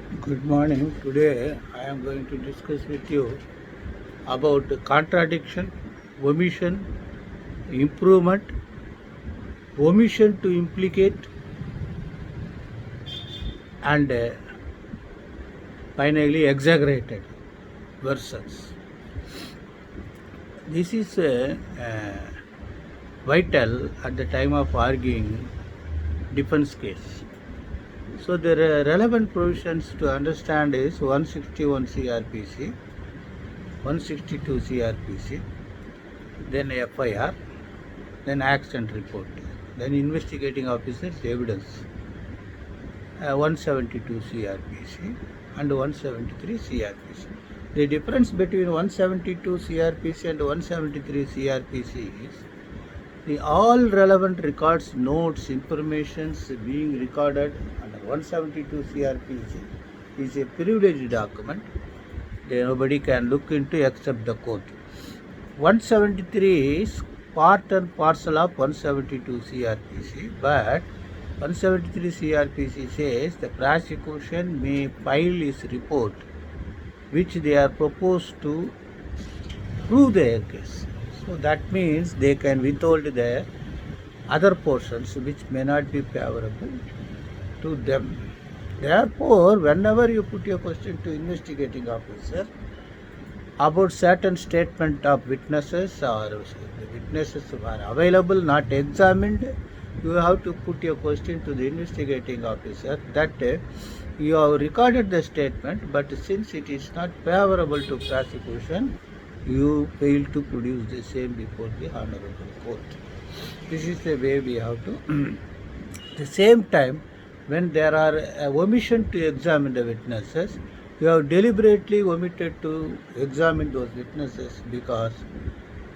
Good morning. Today I am going to discuss with you about contradiction, omission, improvement, omission to implicate, and finally exaggerated versions. This is vital at the time of arguing defense case. So the relevant provisions to understand is 161 CRPC, 162 CRPC, then FIR, then accident report, then investigating officer's evidence, 172 CRPC and 173 CRPC. The difference between 172 CRPC and 173 CRPC is the all relevant records, notes, informations being recorded under 172 CRPC is a privileged document. Nobody can look into except the court. 173 is part and parcel of 172 CRPC, but 173 CRPC says the prosecution may file its report which they are proposed to prove their case. So that means they can withhold their other portions which may not be favorable to them. Therefore, whenever you put your question to investigating officer about certain statement of witnesses or the witnesses are available, not examined, you have to put your question to the investigating officer that you have recorded the statement, but since it is not favorable to prosecution, you fail to produce the same before the honorable court. This is the way we have to. At the same time, when there are omission to examine the witnesses, you have deliberately omitted to examine those witnesses, because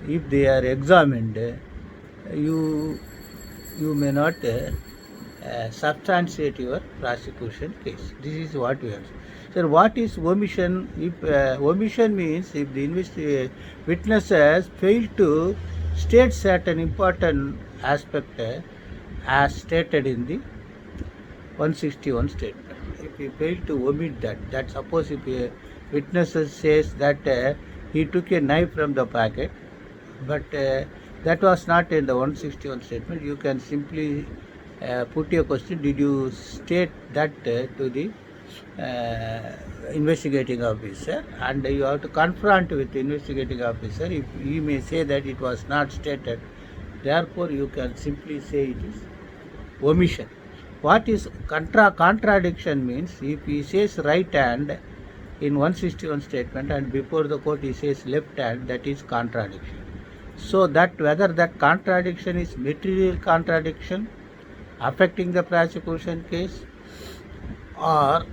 if they are examined, you may not substantiate your prosecution case. This is what we have. Sir, what is omission? If omission means if the witnesses fail to state certain important aspect as stated in the 161 statement. If you fail to omit that suppose if a witness says that he took a knife from the pocket, but that was not in the 161 statement, you can simply put your question, did you state that to the investigating officer, and you have to confront with the investigating officer. If he may say that it was not stated, therefore you can simply say it is omission. What is contradiction means, if he says right hand in 161 statement and before the court he says left hand, that is contradiction. So that whether that contradiction is material contradiction affecting the prosecution case or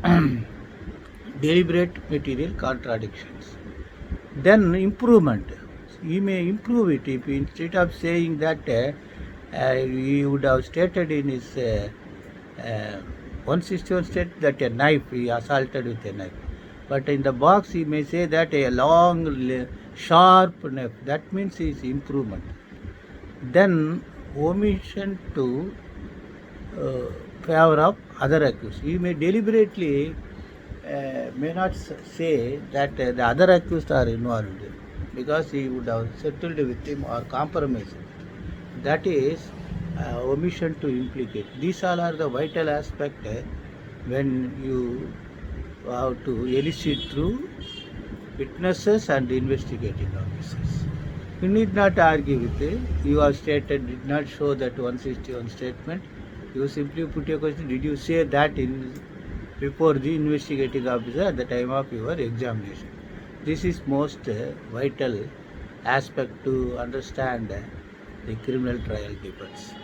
deliberate material contradictions. Then improvement. He may improve it if instead of saying that he would have stated in his 161 state that a knife, he assaulted with a knife. But in the box he may say that a long, sharp knife. That means his improvement. Then omission to favor of other accused. He may deliberately may not say that the other accused are involved, because he would have settled with him or compromised. That is omission to implicate. These all are the vital aspect when you have to elicit through witnesses and investigating officers. You need not argue with it. You have stated, did not show that 161 statement. You simply put your question, did you say that in before the investigating officer at the time of your examination? This is most vital aspect to understand the criminal trial defense.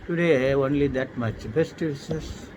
Today only that much. Best wishes.